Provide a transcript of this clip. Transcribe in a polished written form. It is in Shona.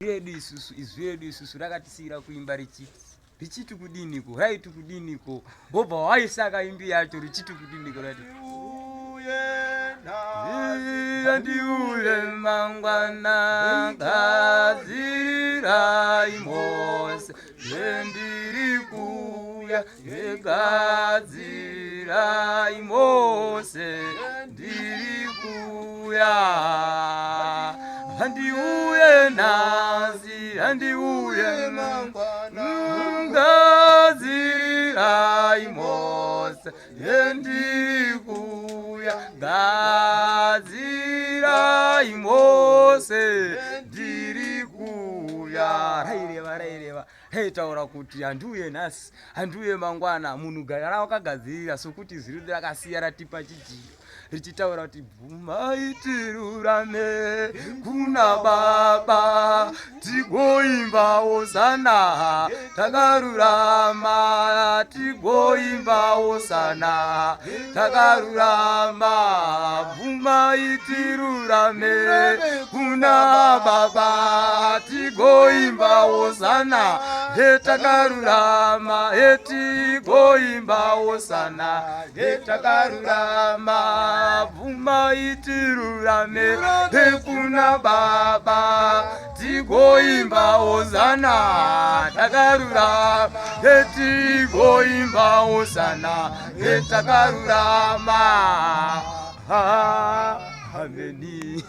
izvedu isusu rakatisira kuimba richiti kudiniko raiti kudiniko obva waisaka imbi yacho richiti kudiniko rati ndiuye mangwana gadzirai mose ndiri kuya gadzirai mose ndiri kuya ndiuye nazi ndiuye gadzirai mose ndiri kuya gadzirai mose ndiri kuya raireva taura kuti handiuye nhasi handiuye mangwana munhu gara wakagadzirira sokuti ziri rakasiya ratipa chijiyo richitaura kuti bvumai tirurame kuna baba tigoimbawo zana takarurama tigoimbawo sana takarurama bvumai tirurame kuna baba tigoimbawo zana hetakarurama hetigoimbawo sana hetakarurama bvumai tirurame kuna baba tigoimbawo zana takarurama hetigoimbawo sana hetakarurama. Ameni.